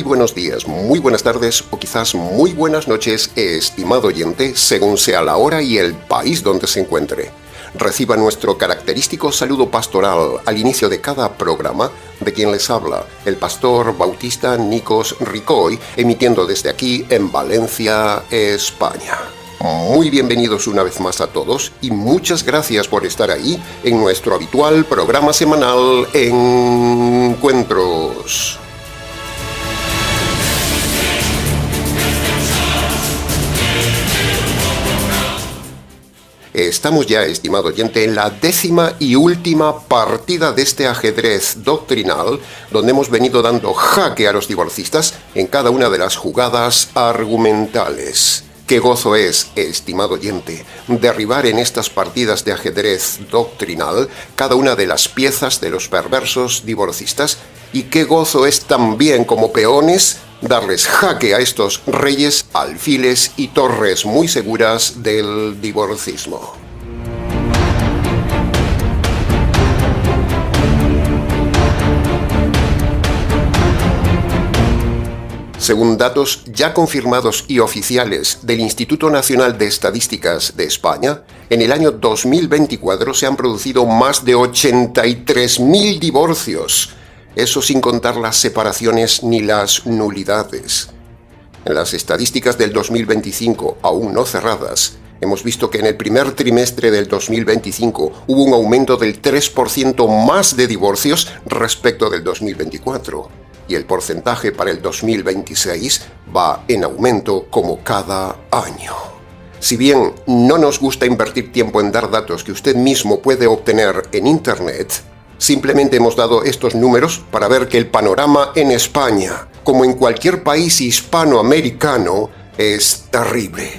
buenos días, muy buenas tardes o quizás muy buenas noches, estimado oyente, según sea la hora y el país donde se encuentre. Reciba nuestro característico saludo pastoral al inicio de cada programa de quien les habla, el pastor bautista Nikos Ricoy, emitiendo desde aquí en Valencia, España. Muy bienvenidos una vez más a todos y muchas gracias por estar ahí en nuestro habitual programa semanal Encuentros. Estamos ya, estimado oyente, en la 10ª y última partida de este ajedrez doctrinal, donde hemos venido dando jaque a los divorcistas en cada una de las jugadas argumentales. Qué gozo es, estimado oyente, derribar en estas partidas de ajedrez doctrinal cada una de las piezas de los perversos divorcistas, y qué gozo es también como peones darles jaque a estos reyes, alfiles y torres muy seguras del divorcismo. Según datos ya confirmados y oficiales del Instituto Nacional de Estadísticas de España, en el año 2024 se han producido más de 83.000 divorcios. Eso sin contar las separaciones ni las nulidades. En las estadísticas del 2025, aún no cerradas, hemos visto que en el primer trimestre del 2025 hubo un aumento del 3% más de divorcios respecto del 2024, y el porcentaje para el 2026 va en aumento como cada año. Si bien no nos gusta invertir tiempo en dar datos que usted mismo puede obtener en Internet, simplemente hemos dado estos números para ver que el panorama en España, como en cualquier país hispanoamericano, es terrible.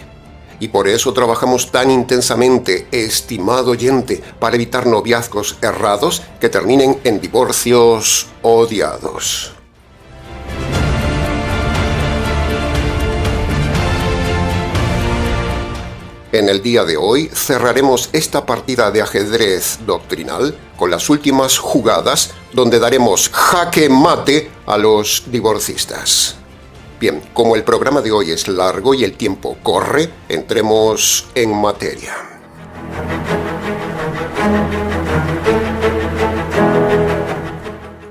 Y por eso trabajamos tan intensamente, estimado oyente, para evitar noviazgos errados que terminen en divorcios odiados. En el día de hoy cerraremos esta partida de ajedrez doctrinal con las últimas jugadas donde daremos jaque mate a los divorcistas. Bien, como el programa de hoy es largo y el tiempo corre, entremos en materia.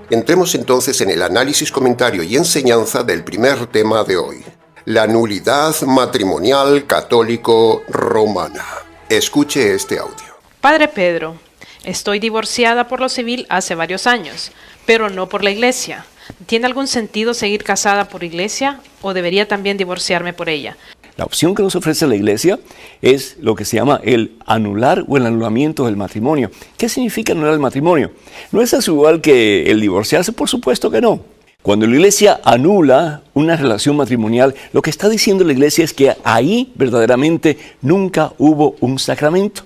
Entremos entonces en el análisis, comentario y enseñanza del primer tema de hoy. La nulidad matrimonial católico-romana. Escuche este audio. Padre Pedro, estoy divorciada por lo civil hace varios años, pero no por la iglesia. ¿Tiene algún sentido seguir casada por iglesia o debería también divorciarme por ella? La opción que nos ofrece la iglesia es lo que se llama el anular o el anulamiento del matrimonio. ¿Qué significa anular el matrimonio? ¿No es eso igual que el divorciarse? Por supuesto que no. Cuando la iglesia anula una relación matrimonial, lo que está diciendo la iglesia es que ahí verdaderamente nunca hubo un sacramento,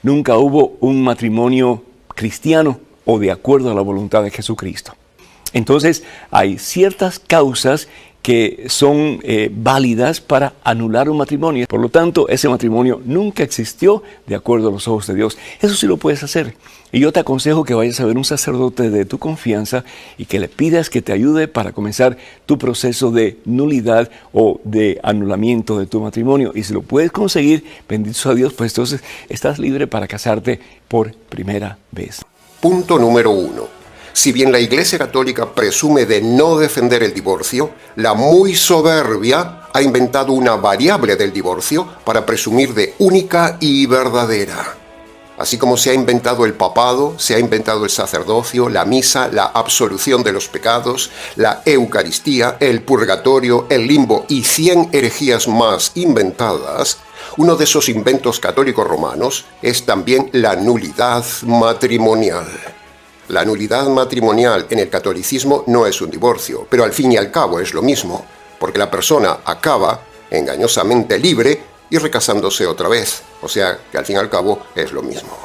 nunca hubo un matrimonio cristiano o de acuerdo a la voluntad de Jesucristo. Entonces hay ciertas causas que son válidas para anular un matrimonio. Por lo tanto, ese matrimonio nunca existió de acuerdo a los ojos de Dios. Eso sí lo puedes hacer. Y yo te aconsejo que vayas a ver un sacerdote de tu confianza y que le pidas que te ayude para comenzar tu proceso de nulidad o de anulamiento de tu matrimonio. Y si lo puedes conseguir, bendito sea Dios, pues entonces estás libre para casarte por primera vez. Punto número 1. Si bien la Iglesia Católica presume de no defender el divorcio, la muy soberbia ha inventado una variable del divorcio para presumir de única y verdadera. Así como se ha inventado el papado, se ha inventado el sacerdocio, la misa, la absolución de los pecados, la Eucaristía, el purgatorio, el limbo y 100 herejías más inventadas, uno de esos inventos católicos romanos es también la nulidad matrimonial. La nulidad matrimonial en el catolicismo no es un divorcio, pero al fin y al cabo es lo mismo, porque la persona acaba engañosamente libre y recasándose otra vez, o sea que al fin y al cabo es lo mismo.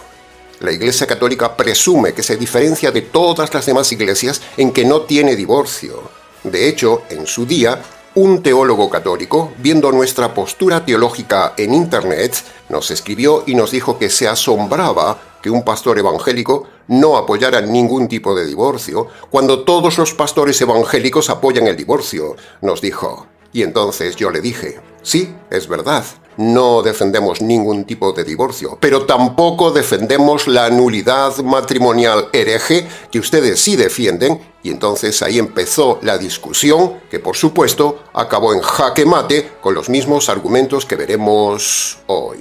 La Iglesia Católica presume que se diferencia de todas las demás iglesias en que no tiene divorcio. De hecho, en su día, Un teólogo católico, viendo nuestra postura teológica en Internet, nos escribió y nos dijo que se asombraba que un pastor evangélico no apoyara ningún tipo de divorcio, cuando todos los pastores evangélicos apoyan el divorcio, nos dijo. Y entonces yo le dije, sí, es verdad, no defendemos ningún tipo de divorcio, pero tampoco defendemos la nulidad matrimonial hereje que ustedes sí defienden, y entonces ahí empezó la discusión que, por supuesto, acabó en jaque mate con los mismos argumentos que veremos hoy.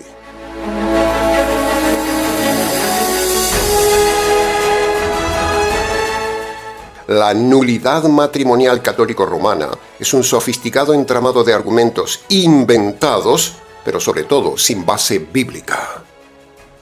La nulidad matrimonial católico-romana es un sofisticado entramado de argumentos inventados, pero sobre todo sin base bíblica.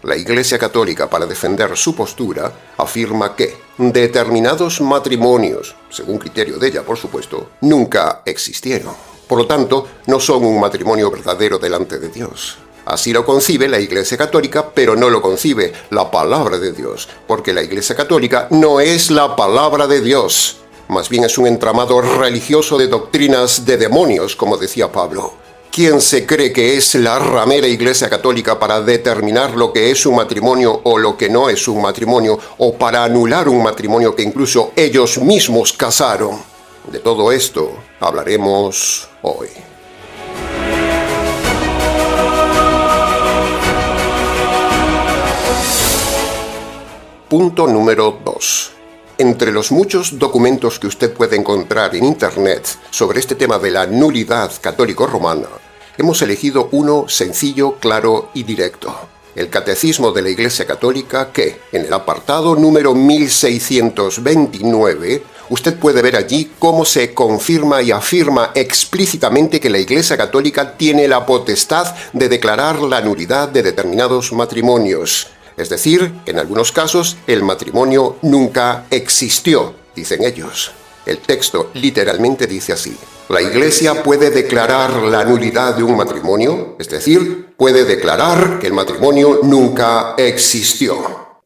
La Iglesia Católica, para defender su postura, afirma que determinados matrimonios, según criterio de ella por supuesto, nunca existieron. Por lo tanto, no son un matrimonio verdadero delante de Dios. Así lo concibe la Iglesia Católica, pero no lo concibe la palabra de Dios, porque la Iglesia Católica no es la palabra de Dios. Más bien es un entramado religioso de doctrinas de demonios, como decía Pablo. ¿Quién se cree que es la ramera Iglesia Católica para determinar lo que es un matrimonio o lo que no es un matrimonio, o para anular un matrimonio que incluso ellos mismos casaron? De todo esto hablaremos hoy. Punto número 2. Entre los muchos documentos que usted puede encontrar en Internet sobre este tema de la nulidad católico-romana, hemos elegido uno sencillo, claro y directo. El Catecismo de la Iglesia Católica que, en el apartado número 1629, usted puede ver allí cómo se confirma y afirma explícitamente que la Iglesia Católica tiene la potestad de declarar la nulidad de determinados matrimonios. Es decir, que en algunos casos el matrimonio nunca existió, dicen ellos. El texto literalmente dice así: la Iglesia puede declarar la nulidad de un matrimonio, es decir, puede declarar que el matrimonio nunca existió.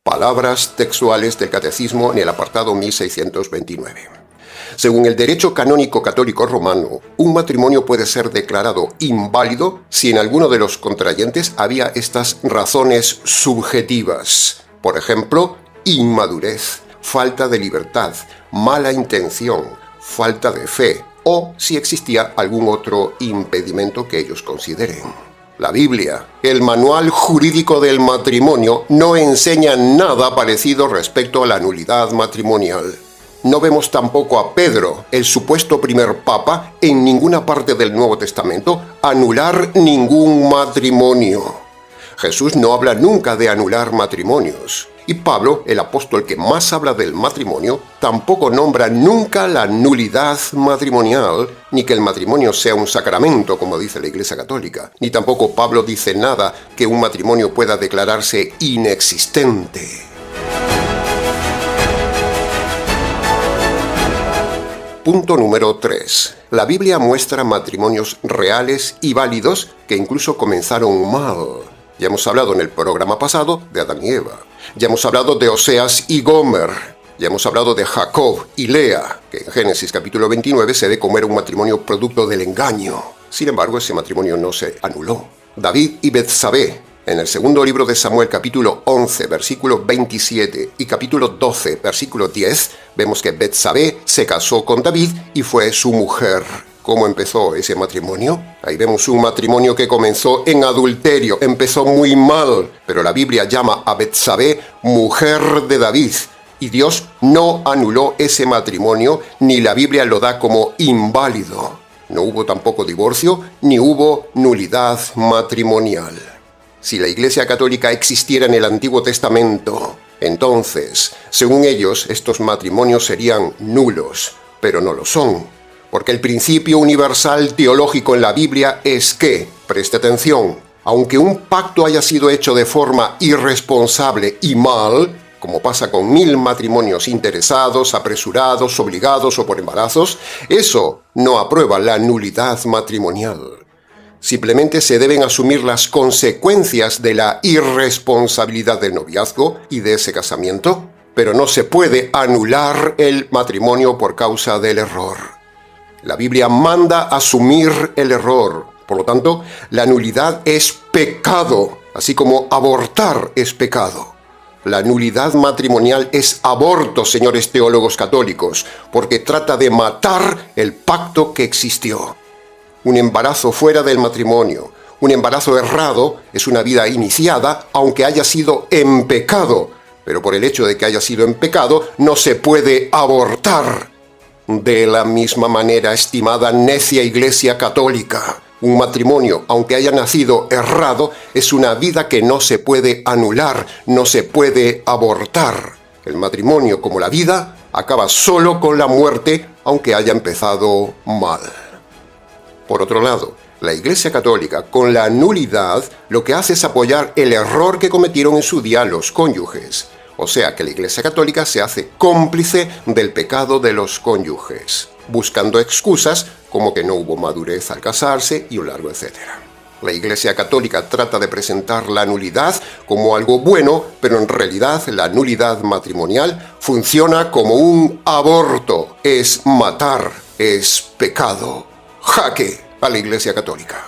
Palabras textuales del Catecismo en el apartado 1629. Según el derecho canónico católico romano, un matrimonio puede ser declarado inválido si en alguno de los contrayentes había estas razones subjetivas. Por ejemplo, inmadurez, falta de libertad, mala intención, falta de fe, o si existía algún otro impedimento que ellos consideren. La Biblia, el manual jurídico del matrimonio, no enseña nada parecido respecto a la nulidad matrimonial. No vemos tampoco a Pedro, el supuesto primer papa, en ninguna parte del Nuevo Testamento, anular ningún matrimonio. Jesús no habla nunca de anular matrimonios. Y Pablo, el apóstol que más habla del matrimonio, tampoco nombra nunca la nulidad matrimonial, ni que el matrimonio sea un sacramento, como dice la Iglesia Católica. Ni tampoco Pablo dice nada que un matrimonio pueda declararse inexistente. Punto número 3. La Biblia muestra matrimonios reales y válidos que incluso comenzaron mal. Ya hemos hablado en el programa pasado de Adán y Eva. Ya hemos hablado de Oseas y Gomer. Ya hemos hablado de Jacob y Lea, que en Génesis capítulo 29 se ve como era un matrimonio producto del engaño. Sin embargo, ese matrimonio no se anuló. David y Betsabé, en el segundo libro de Samuel, capítulo 11, versículo 27 y capítulo 12, versículo 10, vemos que Betsabé se casó con David y fue su mujer. ¿Cómo empezó ese matrimonio? Ahí vemos un matrimonio que comenzó en adulterio, empezó muy mal, pero la Biblia llama a Betsabé mujer de David. Y Dios no anuló ese matrimonio, ni la Biblia lo da como inválido. No hubo tampoco divorcio, ni hubo nulidad matrimonial. Si la Iglesia Católica existiera en el Antiguo Testamento, entonces, según ellos, estos matrimonios serían nulos, pero no lo son, porque el principio universal teológico en la Biblia es que, preste atención, aunque un pacto haya sido hecho de forma irresponsable y mal, como pasa con 1000 matrimonios interesados, apresurados, obligados o por embarazos, eso no aprueba la nulidad matrimonial. Simplemente se deben asumir las consecuencias de la irresponsabilidad del noviazgo y de ese casamiento, pero no se puede anular el matrimonio por causa del error. La Biblia manda asumir el error. Por lo tanto, la nulidad es pecado, así como abortar es pecado. La nulidad matrimonial es aborto, señores teólogos católicos, porque trata de matar el pacto que existió. Un embarazo fuera del matrimonio, un embarazo errado, es una vida iniciada, aunque haya sido en pecado. Pero por el hecho de que haya sido en pecado, no se puede abortar. De la misma manera, estimada necia Iglesia Católica, un matrimonio, aunque haya nacido errado, es una vida que no se puede anular, no se puede abortar. El matrimonio, como la vida, acaba solo con la muerte, aunque haya empezado mal. Por otro lado, la Iglesia Católica, con la nulidad, lo que hace es apoyar el error que cometieron en su día los cónyuges. O sea que la Iglesia Católica se hace cómplice del pecado de los cónyuges, buscando excusas como que no hubo madurez al casarse y un largo etcétera. La Iglesia Católica trata de presentar la nulidad como algo bueno, pero en realidad la nulidad matrimonial funciona como un aborto. Es matar, es pecado. Jaque a la Iglesia Católica.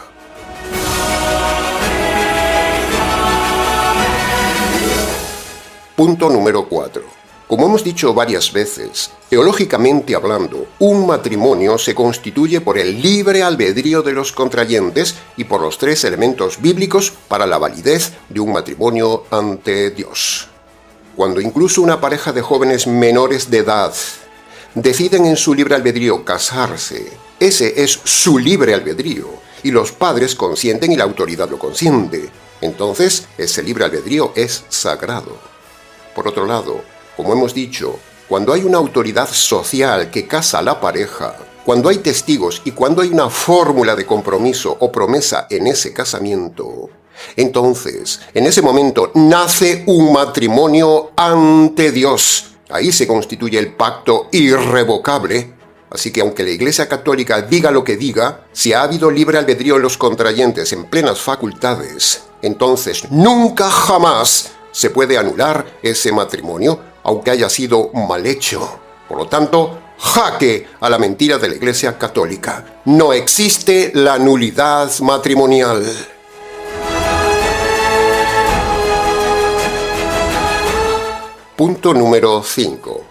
Punto número 4. Como hemos dicho varias veces, teológicamente hablando, un matrimonio se constituye por el libre albedrío de los contrayentes y por los 3 elementos bíblicos para la validez de un matrimonio ante Dios. Cuando incluso una pareja de jóvenes menores de edad deciden en su libre albedrío casarse, ese es su libre albedrío, y los padres consienten y la autoridad lo consiente. Entonces, ese libre albedrío es sagrado. Por otro lado, como hemos dicho, cuando hay una autoridad social que casa a la pareja, cuando hay testigos y cuando hay una fórmula de compromiso o promesa en ese casamiento, entonces, en ese momento nace un matrimonio ante Dios. Ahí se constituye el pacto irrevocable. Así que aunque la Iglesia Católica diga lo que diga, si ha habido libre albedrío en los contrayentes en plenas facultades, entonces nunca jamás se puede anular ese matrimonio, aunque haya sido mal hecho. Por lo tanto, jaque a la mentira de la Iglesia Católica. No existe la nulidad matrimonial. Punto número 5.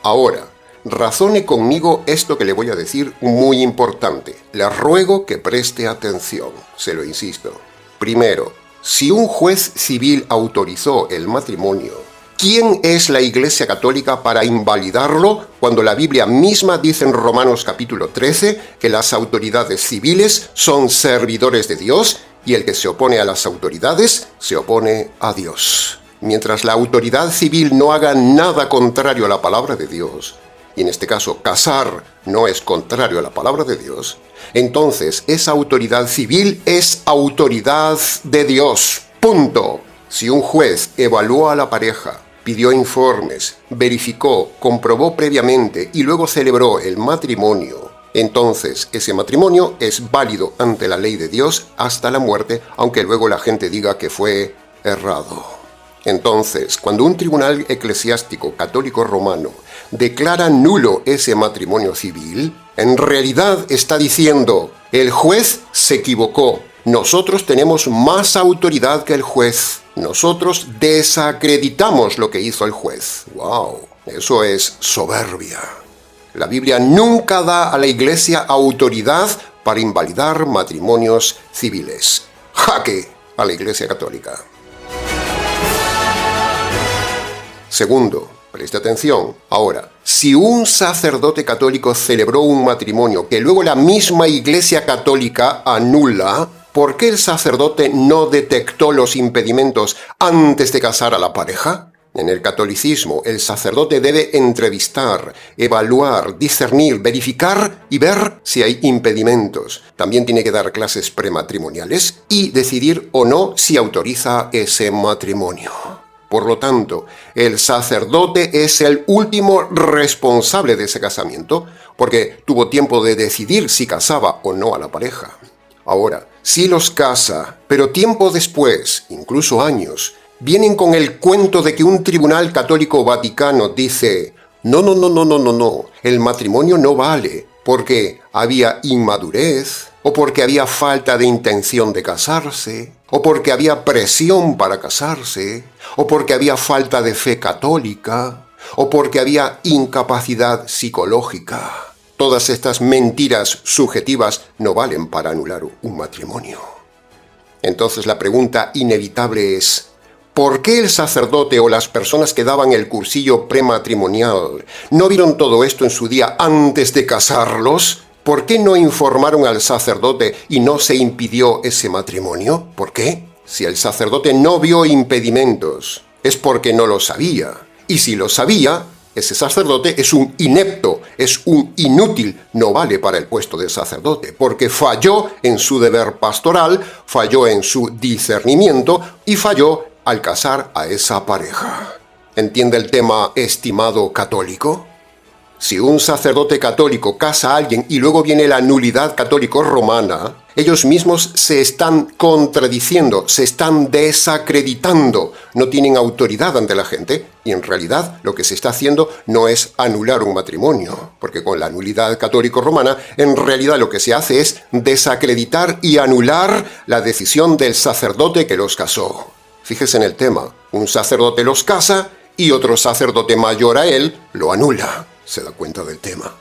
Ahora, razone conmigo esto que le voy a decir muy importante. Le ruego que preste atención, se lo insisto. Primero, si un juez civil autorizó el matrimonio, ¿quién es la Iglesia Católica para invalidarlo cuando la Biblia misma dice en Romanos capítulo 13 que las autoridades civiles son servidores de Dios y el que se opone a las autoridades se opone a Dios? Mientras la autoridad civil no haga nada contrario a la palabra de Dios, y en este caso casar no es contrario a la palabra de Dios, entonces esa autoridad civil es autoridad de Dios. Punto. Si un juez evaluó a la pareja, pidió informes, verificó, comprobó previamente y luego celebró el matrimonio, entonces ese matrimonio es válido ante la ley de Dios hasta la muerte, aunque luego la gente diga que fue errado. Entonces, cuando un tribunal eclesiástico católico romano declara nulo ese matrimonio civil, en realidad está diciendo, el juez se equivocó, nosotros tenemos más autoridad que el juez, nosotros desacreditamos lo que hizo el juez. ¡Wow! Eso es soberbia. La Biblia nunca da a la Iglesia autoridad para invalidar matrimonios civiles. ¡Jaque a la Iglesia Católica! Segundo, preste atención. Ahora, si un sacerdote católico celebró un matrimonio que luego la misma Iglesia Católica anula, ¿por qué el sacerdote no detectó los impedimentos antes de casar a la pareja? En el catolicismo, el sacerdote debe entrevistar, evaluar, discernir, verificar y ver si hay impedimentos. También tiene que dar clases prematrimoniales y decidir o no si autoriza ese matrimonio. Por lo tanto, el sacerdote es el último responsable de ese casamiento, porque tuvo tiempo de decidir si casaba o no a la pareja. Ahora, si los casa, pero tiempo después, incluso años, vienen con el cuento de que un tribunal católico vaticano dice, no, el matrimonio no vale, porque había inmadurez, o porque había falta de intención de casarse, o porque había presión para casarse, o porque había falta de fe católica, o porque había incapacidad psicológica. Todas estas mentiras subjetivas no valen para anular un matrimonio. Entonces la pregunta inevitable es, ¿por qué el sacerdote o las personas que daban el cursillo prematrimonial no vieron todo esto en su día antes de casarlos? ¿Por qué no informaron al sacerdote y no se impidió ese matrimonio? ¿Por qué? Si el sacerdote no vio impedimentos, es porque no lo sabía. Y si lo sabía, ese sacerdote es un inepto, es un inútil, no vale para el puesto de sacerdote, porque falló en su deber pastoral, falló en su discernimiento y falló al casar a esa pareja. ¿Entiende el tema, estimado católico? Si un sacerdote católico casa a alguien y luego viene la nulidad católico-romana, ellos mismos se están contradiciendo, se están desacreditando, no tienen autoridad ante la gente y en realidad lo que se está haciendo no es anular un matrimonio, porque con la nulidad católico-romana en realidad lo que se hace es desacreditar y anular la decisión del sacerdote que los casó. Fíjese en el tema, un sacerdote los casa y otro sacerdote mayor a él lo anula. ¿Se da cuenta del tema?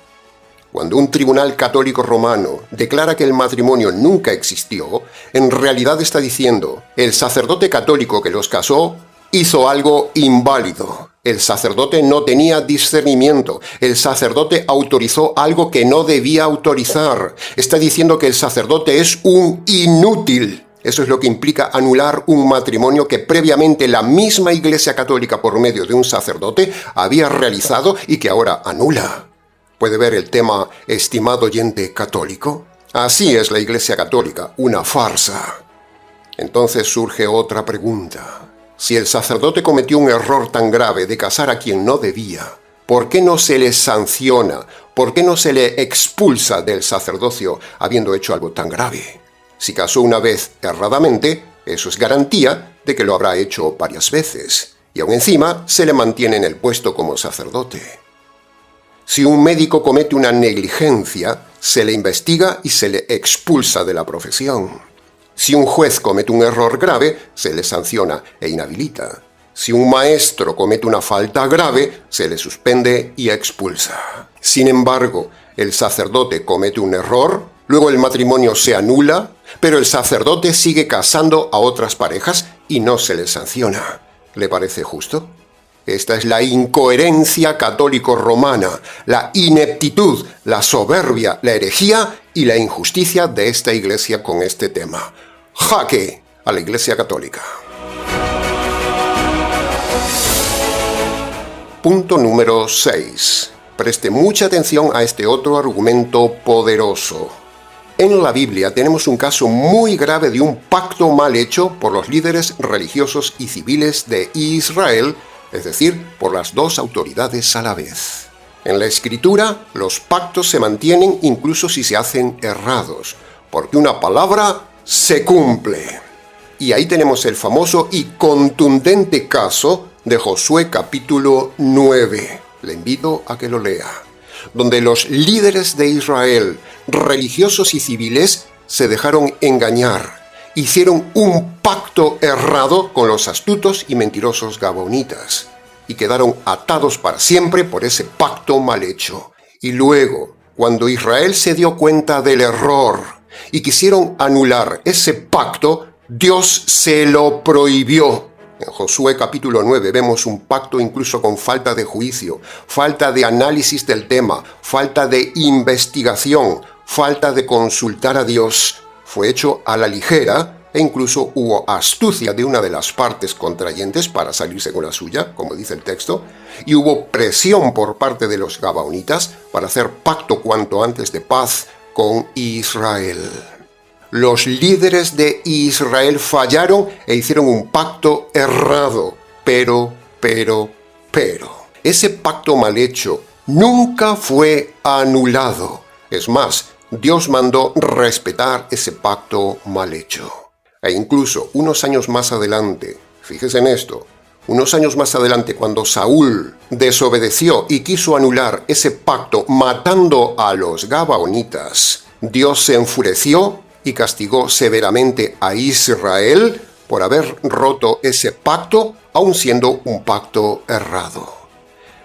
Cuando un tribunal católico romano declara que el matrimonio nunca existió, en realidad está diciendo, el sacerdote católico que los casó hizo algo inválido. El sacerdote no tenía discernimiento. El sacerdote autorizó algo que no debía autorizar. Está diciendo que el sacerdote es un inútil. Eso es lo que implica anular un matrimonio que previamente la misma Iglesia Católica por medio de un sacerdote había realizado y que ahora anula. ¿Puede ver el tema, estimado oyente católico? Así es la Iglesia Católica, una farsa. Entonces surge otra pregunta. Si el sacerdote cometió un error tan grave de casar a quien no debía, ¿por qué no se le sanciona? ¿Por qué no se le expulsa del sacerdocio habiendo hecho algo tan grave? Si casó una vez erradamente, eso es garantía de que lo habrá hecho varias veces, y aún encima se le mantiene en el puesto como sacerdote. Si un médico comete una negligencia, se le investiga y se le expulsa de la profesión. Si un juez comete un error grave, se le sanciona e inhabilita. Si un maestro comete una falta grave, se le suspende y expulsa. Sin embargo, el sacerdote comete un error, luego el matrimonio se anula, pero el sacerdote sigue casando a otras parejas y no se le sanciona. ¿Le parece justo? Esta es la incoherencia católico-romana, la ineptitud, la soberbia, la herejía y la injusticia de esta iglesia con este tema. ¡Jaque a la Iglesia Católica! Punto número 6. Preste mucha atención a este otro argumento poderoso. En la Biblia tenemos un caso muy grave de un pacto mal hecho por los líderes religiosos y civiles de Israel, es decir, por las dos autoridades a la vez. En la Escritura, los pactos se mantienen incluso si se hacen errados, porque una palabra se cumple. Y ahí tenemos el famoso y contundente caso de Josué capítulo 9. Le invito a que lo lea, donde los líderes de Israel, religiosos y civiles, se dejaron engañar. Hicieron un pacto errado con los astutos y mentirosos gabaonitas y quedaron atados para siempre por ese pacto mal hecho. Y luego, cuando Israel se dio cuenta del error y quisieron anular ese pacto, Dios se lo prohibió. En Josué capítulo 9 vemos un pacto incluso con falta de juicio, falta de análisis del tema, falta de investigación, falta de consultar a Dios. Fue hecho a la ligera e incluso hubo astucia de una de las partes contrayentes para salirse con la suya, como dice el texto, y hubo presión por parte de los gabaonitas para hacer pacto cuanto antes de paz con Israel. Los líderes de Israel fallaron e hicieron un pacto errado, pero, ese pacto mal hecho nunca fue anulado. Es más, Dios mandó respetar ese pacto mal hecho. E incluso unos años más adelante, fíjese en esto, Unos años más adelante, cuando Saúl desobedeció y quiso anular ese pacto matando a los gabaonitas, Dios se enfureció y castigó severamente a Israel por haber roto ese pacto, aun siendo un pacto errado.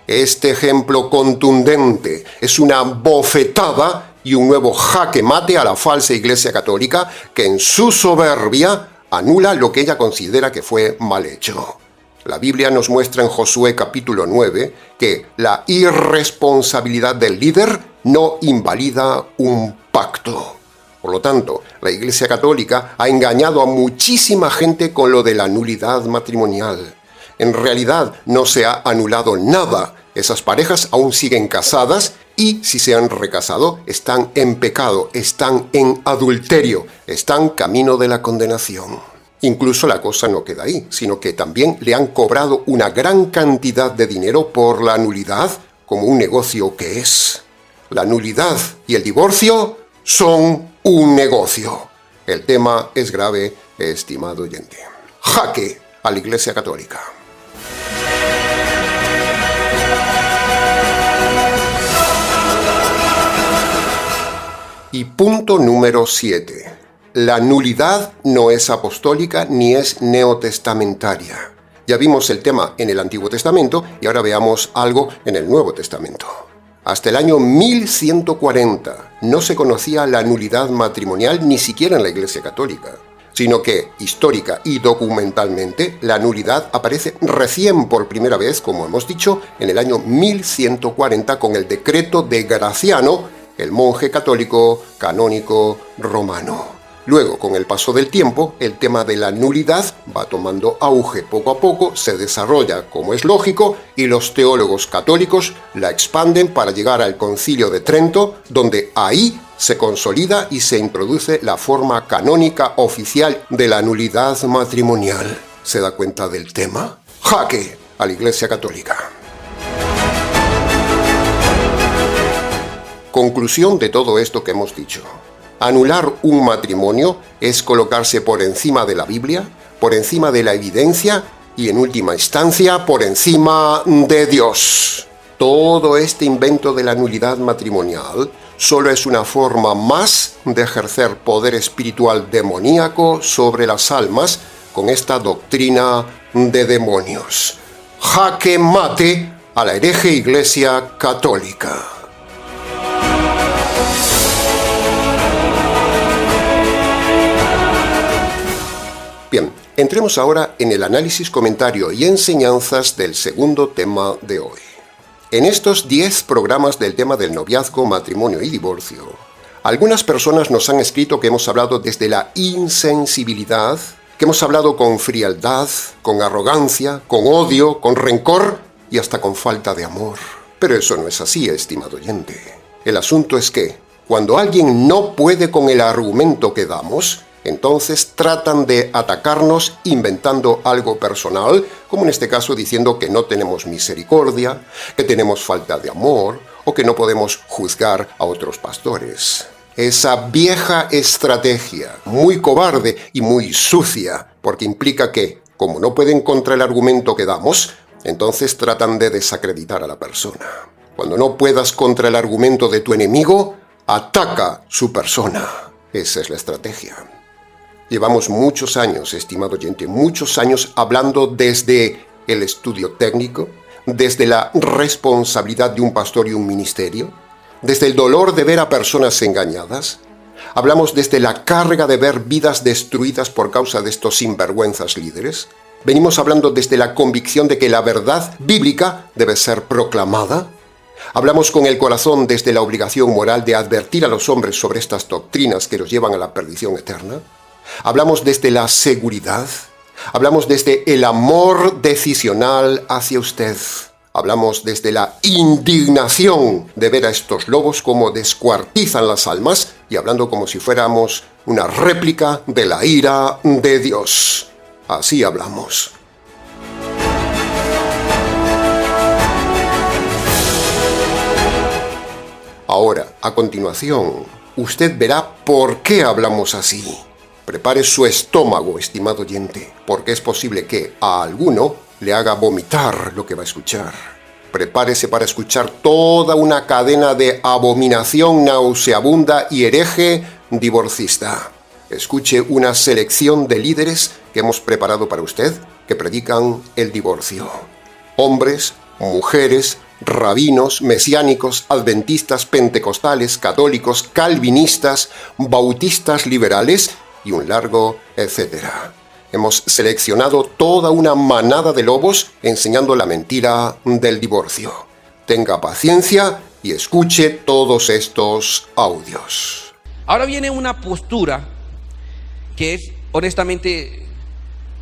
Este ejemplo contundente es una bofetada y un nuevo jaque mate a la falsa Iglesia Católica que en su soberbia anula lo que ella considera que fue mal hecho. La Biblia nos muestra en Josué capítulo 9 que la irresponsabilidad del líder no invalida un pacto. Por lo tanto, la Iglesia Católica ha engañado a muchísima gente con lo de la nulidad matrimonial. En realidad no se ha anulado nada. Esas parejas aún siguen casadas y si se han recasado están en pecado, están en adulterio, están camino de la condenación. Incluso la cosa no queda ahí, sino que también le han cobrado una gran cantidad de dinero por la nulidad como un negocio que es. La nulidad y el divorcio son un negocio. El tema es grave, estimado oyente. Jaque a la Iglesia Católica. Y punto número 7. La nulidad no es apostólica ni es neotestamentaria. Ya vimos el tema en el Antiguo Testamento y ahora veamos algo en el Nuevo Testamento. Hasta el año 1140 no se conocía la nulidad matrimonial ni siquiera en la Iglesia Católica, sino que, histórica y documentalmente, la nulidad aparece recién por primera vez, como hemos dicho, en el año 1140 con el decreto de Graciano, el monje católico canónico romano. Luego, con el paso del tiempo, el tema de la nulidad va tomando auge poco a poco, se desarrolla como es lógico, y los teólogos católicos la expanden para llegar al Concilio de Trento, donde ahí se consolida y se introduce la forma canónica oficial de la nulidad matrimonial. ¿Se da cuenta del tema? ¡Jaque a la Iglesia Católica! Conclusión de todo esto que hemos dicho. Anular un matrimonio es colocarse por encima de la Biblia, por encima de la evidencia y, en última instancia, por encima de Dios. Todo este invento de la nulidad matrimonial solo es una forma más de ejercer poder espiritual demoníaco sobre las almas con esta doctrina de demonios. Jaque mate a la hereje Iglesia Católica. Bien, entremos ahora en el análisis, comentario y enseñanzas del segundo tema de hoy. En estos 10 programas del tema del noviazgo, matrimonio y divorcio, algunas personas nos han escrito que hemos hablado desde la insensibilidad, que hemos hablado con frialdad, con arrogancia, con odio, con rencor y hasta con falta de amor. Pero eso no es así, estimado oyente. El asunto es que, cuando alguien no puede con el argumento que damos, entonces tratan de atacarnos inventando algo personal, como en este caso diciendo que no tenemos misericordia, que tenemos falta de amor o que no podemos juzgar a otros pastores. Esa vieja estrategia, muy cobarde y muy sucia, porque implica que, como no pueden contra el argumento que damos, entonces tratan de desacreditar a la persona. Cuando no puedas contra el argumento de tu enemigo, ataca su persona. Esa es la estrategia. Llevamos muchos años, estimado oyente, muchos años hablando desde el estudio técnico, desde la responsabilidad de un pastor y un ministerio, desde el dolor de ver a personas engañadas. Hablamos desde la carga de ver vidas destruidas por causa de estos sinvergüenzas líderes. Venimos hablando desde la convicción de que la verdad bíblica debe ser proclamada. Hablamos con el corazón desde la obligación moral de advertir a los hombres sobre estas doctrinas que los llevan a la perdición eterna. Hablamos desde la seguridad, hablamos desde el amor decisional hacia usted. Hablamos desde la indignación de ver a estos lobos como descuartizan las almas y hablando como si fuéramos una réplica de la ira de Dios. Así hablamos. Ahora, a continuación, usted verá por qué hablamos así. Prepare su estómago, estimado oyente, porque es posible que a alguno le haga vomitar lo que va a escuchar. Prepárese para escuchar toda una cadena de abominación nauseabunda y hereje divorcista. Escuche una selección de líderes que hemos preparado para usted que predican el divorcio. Hombres, mujeres, rabinos, mesiánicos, adventistas, pentecostales, católicos, calvinistas, bautistas liberales y un largo etcétera. Hemos seleccionado toda una manada de lobos enseñando la mentira del divorcio. Tenga paciencia y escuche todos estos audios. Ahora viene una postura que es honestamente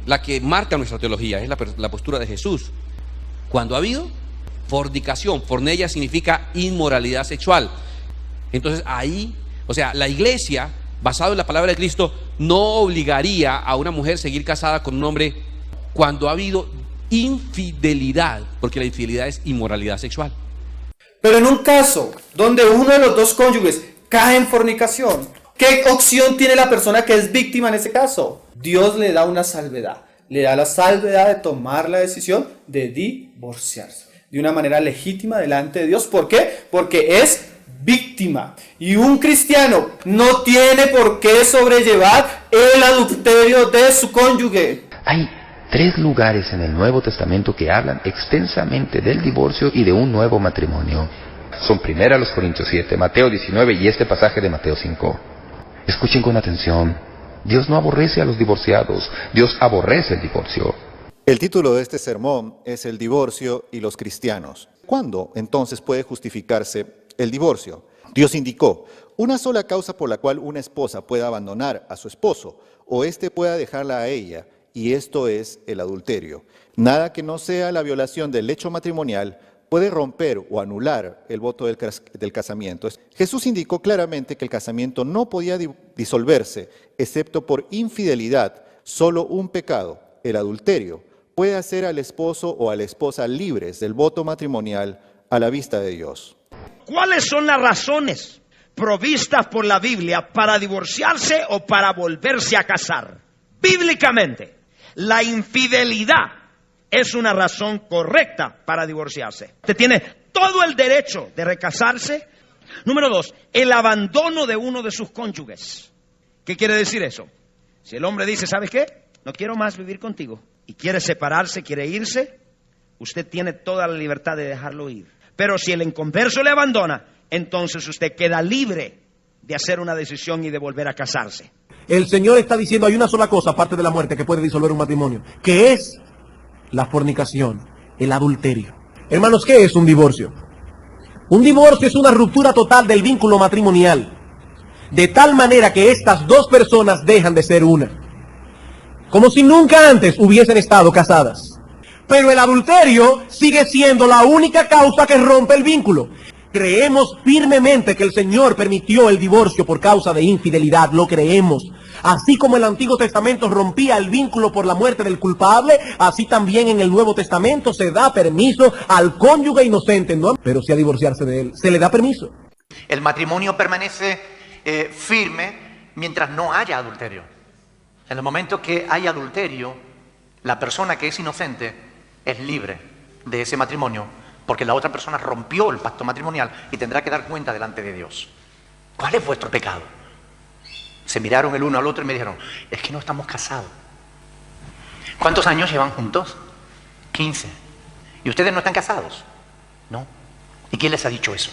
la que marca nuestra teología, es la postura de Jesús. Cuando ha habido fornicación, forneia significa inmoralidad sexual. Entonces ahí, o sea, la iglesia, basado en la palabra de Cristo, no obligaría a una mujer a seguir casada con un hombre cuando ha habido infidelidad, porque la infidelidad es inmoralidad sexual. Pero en un caso donde uno de los dos cónyuges cae en fornicación, ¿qué opción tiene la persona que es víctima en ese caso? Dios le da una salvedad. Le da la salvedad de tomar la decisión de divorciarse de una manera legítima delante de Dios. ¿Por qué? Porque es víctima. Y un cristiano no tiene por qué sobrellevar el adulterio de su cónyuge. Hay 3 lugares en el Nuevo Testamento que hablan extensamente del divorcio y de un nuevo matrimonio. Son 1 Corintios 7, Mateo 19 y este pasaje de Mateo 5. Escuchen con atención. Dios no aborrece a los divorciados, Dios aborrece el divorcio. El título de este sermón es El divorcio y los cristianos. ¿Cuándo entonces puede justificarse el divorcio? Dios indicó una sola causa por la cual una esposa pueda abandonar a su esposo o éste pueda dejarla a ella, y esto es el adulterio. Nada que no sea la violación del hecho matrimonial puede romper o anular el voto del casamiento. Jesús indicó claramente que el casamiento no podía disolverse excepto por infidelidad. Solo un pecado, el adulterio, puede hacer al esposo o a la esposa libres del voto matrimonial a la vista de Dios. ¿Cuáles son las razones provistas por la Biblia para divorciarse o para volverse a casar? Bíblicamente, la infidelidad es una razón correcta para divorciarse. Usted tiene todo el derecho de recasarse. Número 2, el abandono de uno de sus cónyuges. ¿Qué quiere decir eso? Si el hombre dice, ¿sabes qué? No quiero más vivir contigo, y quiere separarse, quiere irse, usted tiene toda la libertad de dejarlo ir. Pero si el inconverso le abandona, entonces usted queda libre de hacer una decisión y de volver a casarse. El Señor está diciendo, hay una sola cosa aparte de la muerte que puede disolver un matrimonio, que es la fornicación, el adulterio. Hermanos, ¿qué es un divorcio? Un divorcio es una ruptura total del vínculo matrimonial, de tal manera que estas dos personas dejan de ser una, como si nunca antes hubiesen estado casadas. Pero el adulterio sigue siendo la única causa que rompe el vínculo. Creemos firmemente que el Señor permitió el divorcio por causa de infidelidad, lo creemos. Así como el Antiguo Testamento rompía el vínculo por la muerte del culpable, así también en el Nuevo Testamento se da permiso al cónyuge inocente, ¿no? Pero si a divorciarse de él, se le da permiso. El matrimonio permanece firme mientras no haya adulterio. En el momento que hay adulterio, la persona que es inocente es libre de ese matrimonio, porque la otra persona rompió el pacto matrimonial y tendrá que dar cuenta delante de Dios. ¿Cuál es vuestro pecado? Se miraron el uno al otro y me dijeron, es que no estamos casados. ¿Cuántos años llevan juntos? 15. ¿Y ustedes no están casados? No. ¿Y quién les ha dicho eso?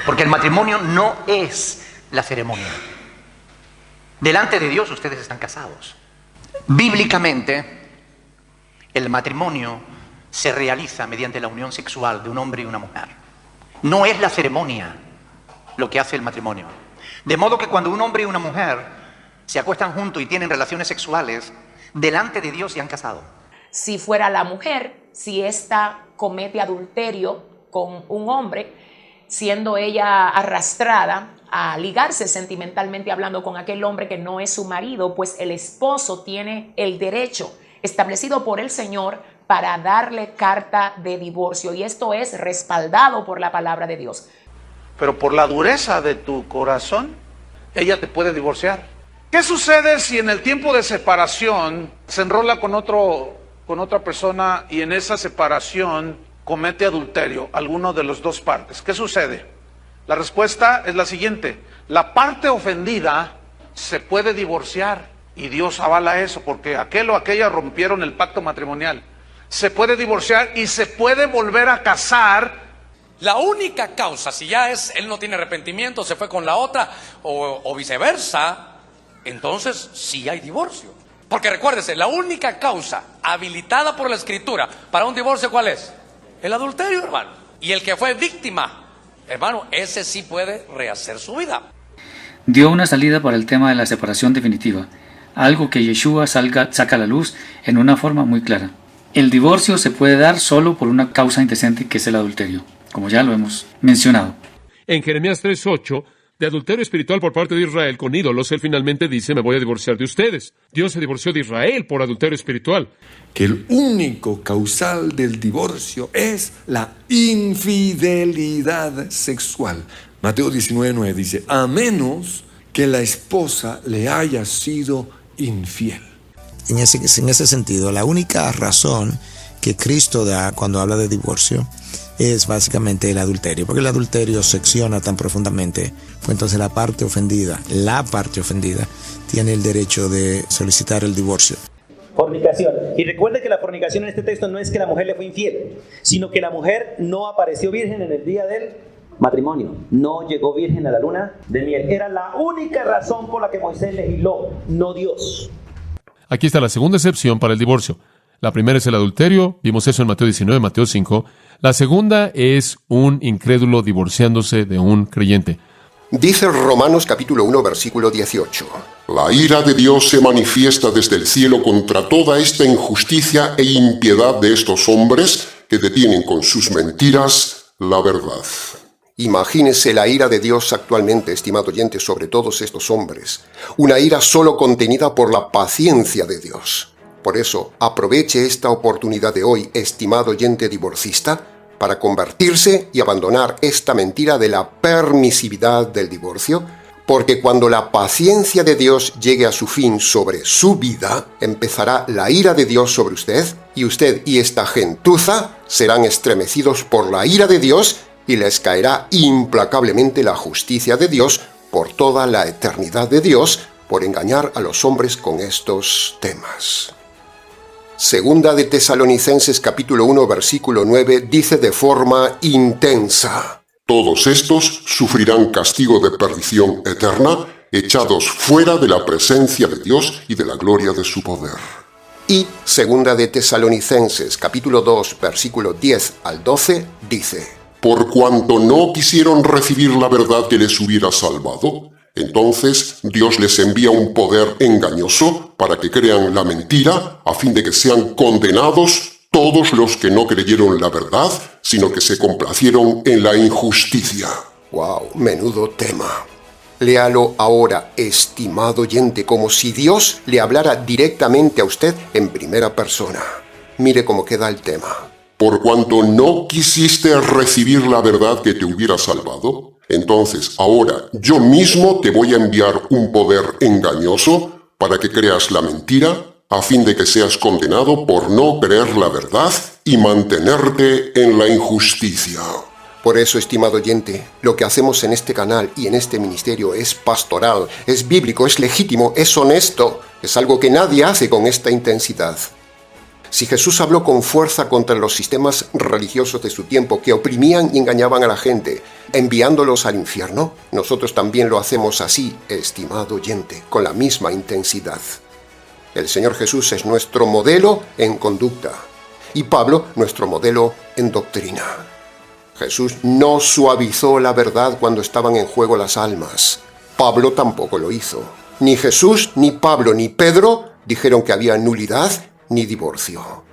Porque el matrimonio no es la ceremonia. Delante de Dios ustedes están casados. Bíblicamente, el matrimonio se realiza mediante la unión sexual de un hombre y una mujer. No es la ceremonia lo que hace el matrimonio. De modo que cuando un hombre y una mujer se acuestan juntos y tienen relaciones sexuales, delante de Dios se han casado. Si fuera la mujer, si ésta comete adulterio con un hombre, siendo ella arrastrada a ligarse sentimentalmente hablando con aquel hombre que no es su marido, pues el esposo tiene el derecho establecido por el Señor para darle carta de divorcio, y esto es respaldado por la palabra de Dios. Pero por la dureza de tu corazón, ella te puede divorciar. ¿Qué sucede si en el tiempo de separación se enrola con otra persona y en esa separación comete adulterio, alguno de las dos partes? ¿Qué sucede? La respuesta es la siguiente: la parte ofendida se puede divorciar y Dios avala eso porque aquel o aquella rompieron el pacto matrimonial. Se puede divorciar y se puede volver a casar. La única causa, si ya él no tiene arrepentimiento, se fue con la otra o viceversa, entonces sí hay divorcio. Porque recuérdese, la única causa habilitada por la Escritura para un divorcio, ¿cuál es? El adulterio, hermano. Y el que fue víctima, hermano, ese sí puede rehacer su vida. Dio una salida para el tema de la separación definitiva, algo que Yeshua saca a la luz en una forma muy clara. El divorcio se puede dar solo por una causa indecente, que es el adulterio, como ya lo hemos mencionado. En Jeremías 3:8, de adulterio espiritual por parte de Israel con ídolos, él finalmente dice: me voy a divorciar de ustedes. Dios se divorció de Israel por adulterio espiritual. Que el único causal del divorcio es la infidelidad sexual. Mateo 19:9 dice: a menos que la esposa le haya sido infiel. En ese sentido, la única razón que Cristo da cuando habla de divorcio es básicamente el adulterio, porque el adulterio secciona tan profundamente, pues entonces la parte ofendida tiene el derecho de solicitar el divorcio. Fornicación. Y recuerde que la fornicación en este texto no es que la mujer le fue infiel, sino que la mujer no apareció virgen en el día del matrimonio, no llegó virgen a la luna de miel. Era la única razón por la que Moisés legisló, no Dios. Aquí está la segunda excepción para el divorcio. La primera es el adulterio, vimos eso en Mateo 19, Mateo 5. La segunda es un incrédulo divorciándose de un creyente. Dice Romanos capítulo 1, versículo 18. La ira de Dios se manifiesta desde el cielo contra toda esta injusticia e impiedad de estos hombres que detienen con sus mentiras la verdad. Imagínese la ira de Dios actualmente, estimado oyente, sobre todos estos hombres. Una ira solo contenida por la paciencia de Dios. Por eso, aproveche esta oportunidad de hoy, estimado oyente divorcista, para convertirse y abandonar esta mentira de la permisividad del divorcio, porque cuando la paciencia de Dios llegue a su fin sobre su vida, empezará la ira de Dios sobre usted y esta gentuza serán estremecidos por la ira de Dios y les caerá implacablemente la justicia de Dios por toda la eternidad de Dios por engañar a los hombres con estos temas. Segunda de Tesalonicenses capítulo 1 versículo 9 dice de forma intensa: todos estos sufrirán castigo de perdición eterna, echados fuera de la presencia de Dios y de la gloria de su poder. Y segunda de Tesalonicenses capítulo 2 versículo 10 al 12 dice: por cuanto no quisieron recibir la verdad que les hubiera salvado, entonces Dios les envía un poder engañoso para que crean la mentira, a fin de que sean condenados todos los que no creyeron la verdad, sino que se complacieron en la injusticia. ¡Wow! Menudo tema. Léalo ahora, estimado oyente, como si Dios le hablara directamente a usted en primera persona. Mire cómo queda el tema. Por cuanto no quisiste recibir la verdad que te hubiera salvado, entonces ahora yo mismo te voy a enviar un poder engañoso para que creas la mentira, a fin de que seas condenado por no creer la verdad y mantenerte en la injusticia. Por eso, estimado oyente, lo que hacemos en este canal y en este ministerio es pastoral, es bíblico, es legítimo, es honesto, es algo que nadie hace con esta intensidad. Si Jesús habló con fuerza contra los sistemas religiosos de su tiempo que oprimían y engañaban a la gente, enviándolos al infierno, nosotros también lo hacemos así, estimado oyente, con la misma intensidad. El Señor Jesús es nuestro modelo en conducta y Pablo nuestro modelo en doctrina. Jesús no suavizó la verdad cuando estaban en juego las almas. Pablo tampoco lo hizo. Ni Jesús, ni Pablo, ni Pedro dijeron que había nulidad ni divorcio.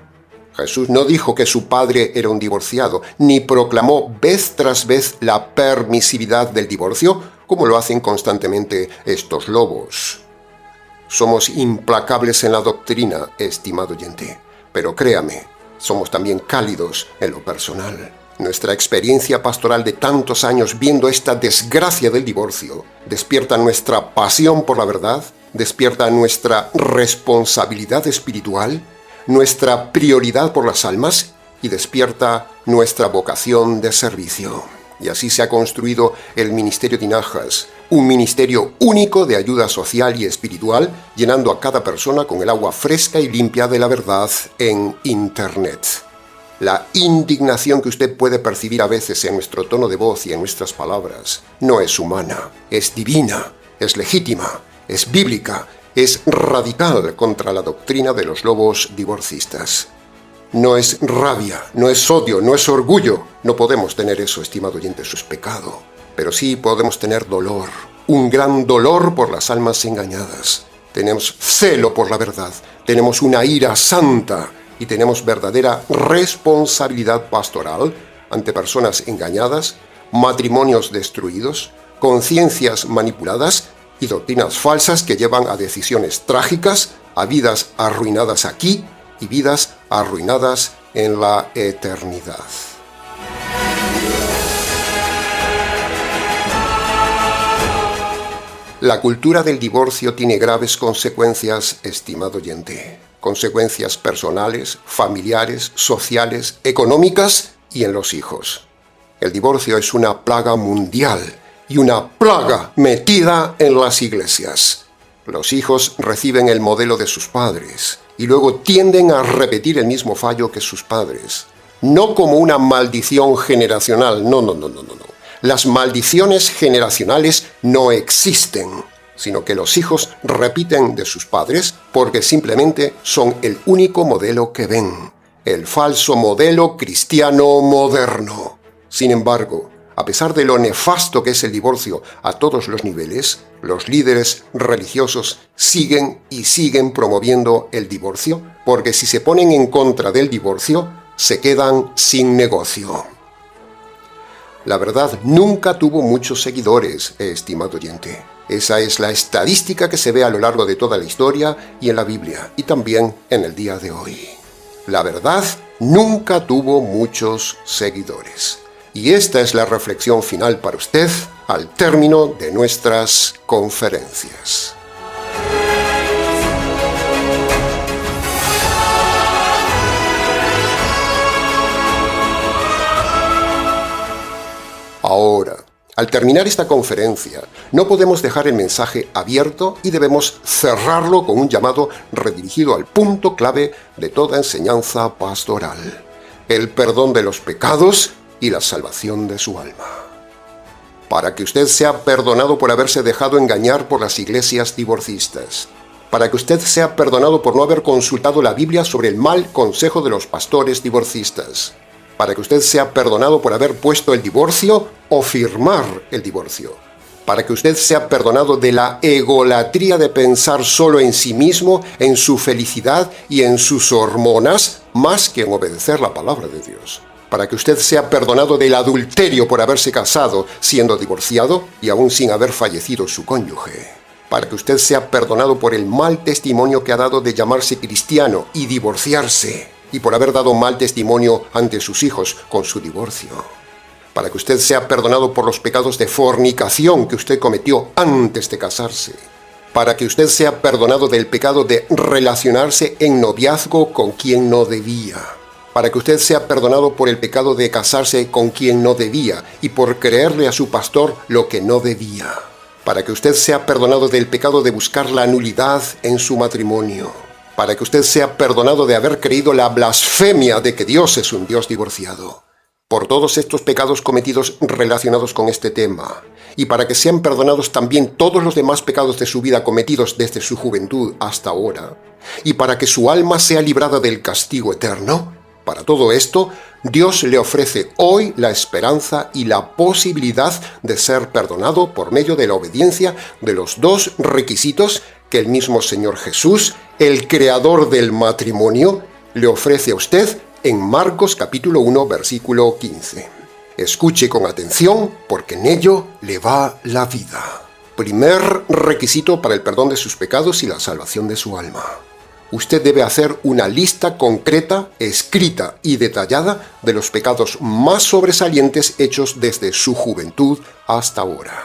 Jesús no dijo que su padre era un divorciado, ni proclamó vez tras vez la permisividad del divorcio, como lo hacen constantemente estos lobos. Somos implacables en la doctrina, estimado oyente, pero créame, somos también cálidos en lo personal. Nuestra experiencia pastoral de tantos años viendo esta desgracia del divorcio despierta nuestra pasión por la verdad, despierta nuestra responsabilidad espiritual, nuestra prioridad por las almas y despierta nuestra vocación de servicio. Y así se ha construido el Ministerio Tinajas, un ministerio único de ayuda social y espiritual, llenando a cada persona con el agua fresca y limpia de la verdad en Internet. La indignación que usted puede percibir a veces en nuestro tono de voz y en nuestras palabras no es humana, es divina, es legítima, es bíblica, es radical contra la doctrina de los lobos divorcistas. No es rabia, no es odio, no es orgullo. No podemos tener eso, estimado oyente, eso es pecado. Pero sí podemos tener dolor, un gran dolor por las almas engañadas. Tenemos celo por la verdad, tenemos una ira santa y tenemos verdadera responsabilidad pastoral ante personas engañadas, matrimonios destruidos, conciencias manipuladas y doctrinas falsas que llevan a decisiones trágicas, a vidas arruinadas aquí y vidas arruinadas en la eternidad. La cultura del divorcio tiene graves consecuencias, estimado oyente. Consecuencias personales, familiares, sociales, económicas y en los hijos. El divorcio es una plaga mundial y una plaga metida en las iglesias. Los hijos reciben el modelo de sus padres y luego tienden a repetir el mismo fallo que sus padres. No como una maldición generacional, no. Las maldiciones generacionales no existen, sino que los hijos repiten de sus padres porque simplemente son el único modelo que ven, el falso modelo cristiano moderno. Sin embargo, a pesar de lo nefasto que es el divorcio a todos los niveles, los líderes religiosos siguen promoviendo el divorcio, porque si se ponen en contra del divorcio, se quedan sin negocio. La verdad nunca tuvo muchos seguidores, estimado oyente. Esa es la estadística que se ve a lo largo de toda la historia y en la Biblia, y también en el día de hoy. La verdad nunca tuvo muchos seguidores. Y esta es la reflexión final para usted al término de nuestras conferencias. Ahora, al terminar esta conferencia, no podemos dejar el mensaje abierto y debemos cerrarlo con un llamado redirigido al punto clave de toda enseñanza pastoral: el perdón de los pecados y la salvación de su alma. Para que usted sea perdonado por haberse dejado engañar por las iglesias divorcistas, para que usted sea perdonado por no haber consultado la Biblia sobre el mal consejo de los pastores divorcistas, para que usted sea perdonado por haber puesto el divorcio o firmar el divorcio, para que usted sea perdonado de la egolatría de pensar solo en sí mismo, en su felicidad y en sus hormonas, más que en obedecer la palabra de Dios, para que usted sea perdonado del adulterio por haberse casado siendo divorciado y aún sin haber fallecido su cónyuge, para que usted sea perdonado por el mal testimonio que ha dado de llamarse cristiano y divorciarse, y por haber dado mal testimonio ante sus hijos con su divorcio, para que usted sea perdonado por los pecados de fornicación que usted cometió antes de casarse, para que usted sea perdonado del pecado de relacionarse en noviazgo con quien no debía, para que usted sea perdonado por el pecado de casarse con quien no debía y por creerle a su pastor lo que no debía, para que usted sea perdonado del pecado de buscar la nulidad en su matrimonio, para que usted sea perdonado de haber creído la blasfemia de que Dios es un Dios divorciado. Por todos estos pecados cometidos relacionados con este tema, y para que sean perdonados también todos los demás pecados de su vida cometidos desde su juventud hasta ahora, y para que su alma sea librada del castigo eterno, para todo esto, Dios le ofrece hoy la esperanza y la posibilidad de ser perdonado por medio de la obediencia de los dos requisitos que el mismo Señor Jesús, el creador del matrimonio, le ofrece a usted en Marcos capítulo 1, versículo 15. Escuche con atención, porque en ello le va la vida. Primer requisito para el perdón de sus pecados y la salvación de su alma. usted debe hacer una lista concreta, escrita y detallada de los pecados más sobresalientes hechos desde su juventud hasta ahora.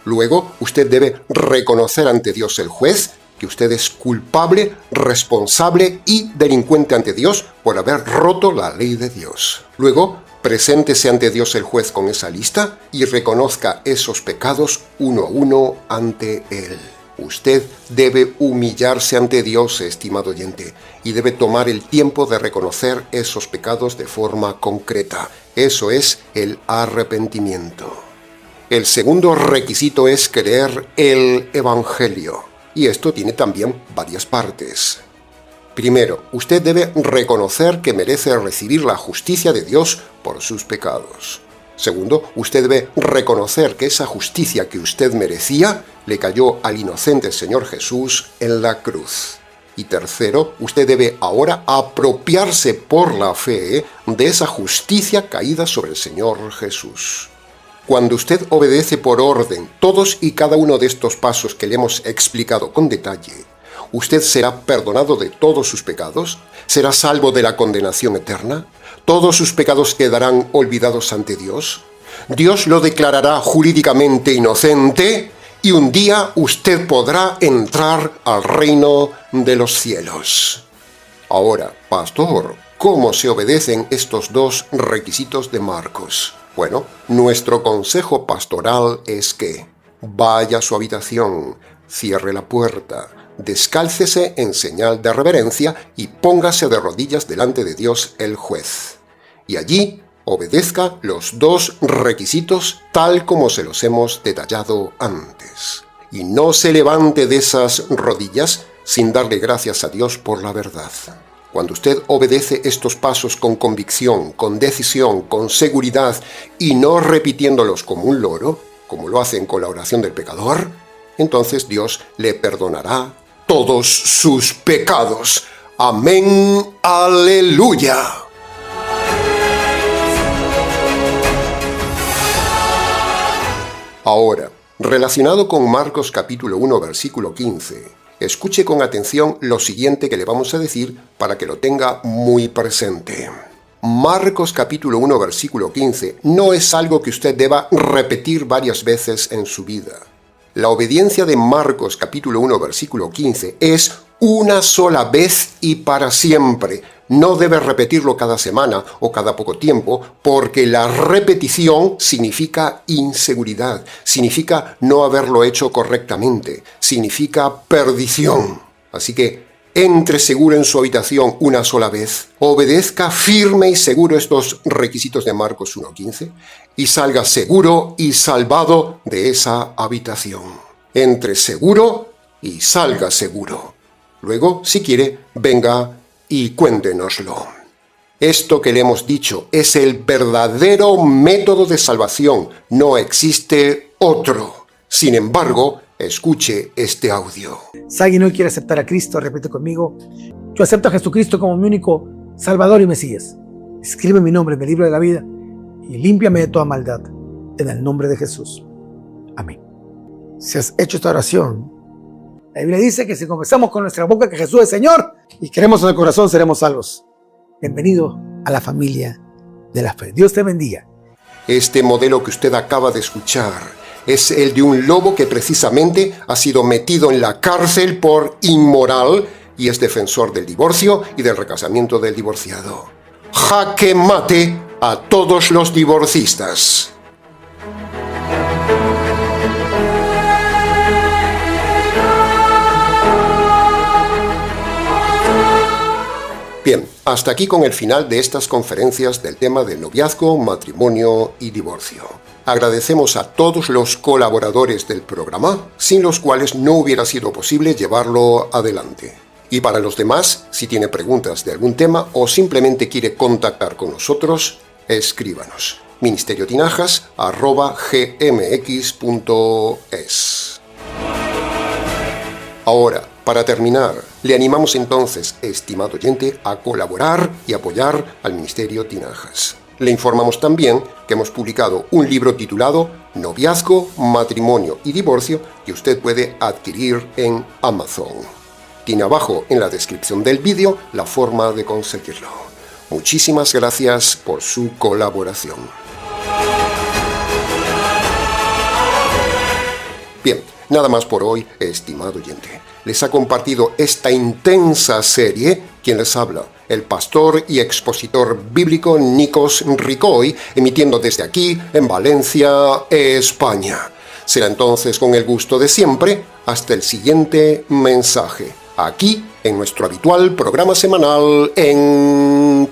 Luego, usted debe reconocer ante Dios el juez que usted es culpable, responsable y delincuente ante Dios por haber roto la ley de Dios. Luego, preséntese ante Dios el juez con esa lista y reconozca esos pecados uno a uno ante Él. Usted debe humillarse ante Dios, estimado oyente, y debe tomar el tiempo de reconocer esos pecados de forma concreta. Eso es el arrepentimiento. El segundo requisito es creer el Evangelio, y esto tiene también varias partes. Primero, usted debe reconocer que merece recibir la justicia de Dios por sus pecados. Segundo, usted debe reconocer que esa justicia que usted merecía le cayó al inocente Señor Jesús en la cruz. Y tercero, usted debe ahora apropiarse por la fe de esa justicia caída sobre el Señor Jesús. Cuando usted obedece por orden todos y cada uno de estos pasos que le hemos explicado con detalle, usted será perdonado de todos sus pecados, será salvo de la condenación eterna, todos sus pecados quedarán olvidados ante Dios, Dios lo declarará jurídicamente inocente y un día usted podrá entrar al reino de los cielos. Ahora, pastor, ¿cómo se obedecen estos dos requisitos de Marcos? Bueno, nuestro consejo pastoral es que vaya a su habitación, cierre la puerta, descálcese en señal de reverencia y póngase de rodillas delante de Dios el juez. Y allí obedezca los dos requisitos tal como se los hemos detallado antes. Y no se levante de esas rodillas sin darle gracias a Dios por la verdad. Cuando usted obedece estos pasos con convicción, con decisión, con seguridad y no repitiéndolos como un loro, como lo hacen con la oración del pecador, entonces Dios le perdonará todos sus pecados. Amén, aleluya. Ahora, relacionado con Marcos capítulo 1, versículo 15, escuche con atención lo siguiente que le vamos a decir para que lo tenga muy presente. Marcos capítulo 1, versículo 15 no es algo que usted deba repetir varias veces en su vida. La obediencia de Marcos capítulo 1, versículo 15 es una sola vez y para siempre. No debe repetirlo cada semana o cada poco tiempo, porque la repetición significa inseguridad, significa no haberlo hecho correctamente, significa perdición. Así que entre seguro en su habitación una sola vez, obedezca firme y seguro estos requisitos de Marcos 1:15 y salga seguro y salvado de esa habitación. Entre seguro y salga seguro. Luego, si quiere, venga y cuéntenoslo. Esto que le hemos dicho es el verdadero método de salvación. No existe otro. Sin embargo, escuche este audio. Si alguien hoy quiere aceptar a Cristo, repite conmigo: yo acepto a Jesucristo como mi único Salvador y Mesías. Escribe mi nombre en el libro de la vida y límpiame de toda maldad. En el nombre de Jesús. Amén. Si has hecho esta oración, la Biblia dice que si confesamos con nuestra boca que Jesús es Señor y creemos en el corazón, seremos salvos. Bienvenido a la familia de la fe. Dios te bendiga. Este modelo que usted acaba de escuchar es el de un lobo que precisamente ha sido metido en la cárcel por inmoral y es defensor del divorcio y del recasamiento del divorciado. ¡Jaque mate a todos los divorcistas! Bien, hasta aquí con el final de estas conferencias del tema del noviazgo, matrimonio y divorcio. Agradecemos a todos los colaboradores del programa, sin los cuales no hubiera sido posible llevarlo adelante. Y para los demás, si tiene preguntas de algún tema o simplemente quiere contactar con nosotros, escríbanos. ministeriotinajas@gmx.es. Ahora, para terminar, le animamos entonces, estimado oyente, a colaborar y apoyar al Ministerio Tinajas. Le informamos también que hemos publicado un libro titulado Noviazgo, Matrimonio y Divorcio que usted puede adquirir en Amazon. Tiene abajo en la descripción del vídeo la forma de conseguirlo. Muchísimas gracias por su colaboración. Bien, nada más por hoy, estimado oyente. Les ha compartido esta intensa serie quien les habla, el pastor y expositor bíblico Nikos Ricoy, emitiendo desde aquí, en Valencia, España. Será entonces con el gusto de siempre, hasta el siguiente mensaje, aquí en nuestro habitual programa semanal Encuentros.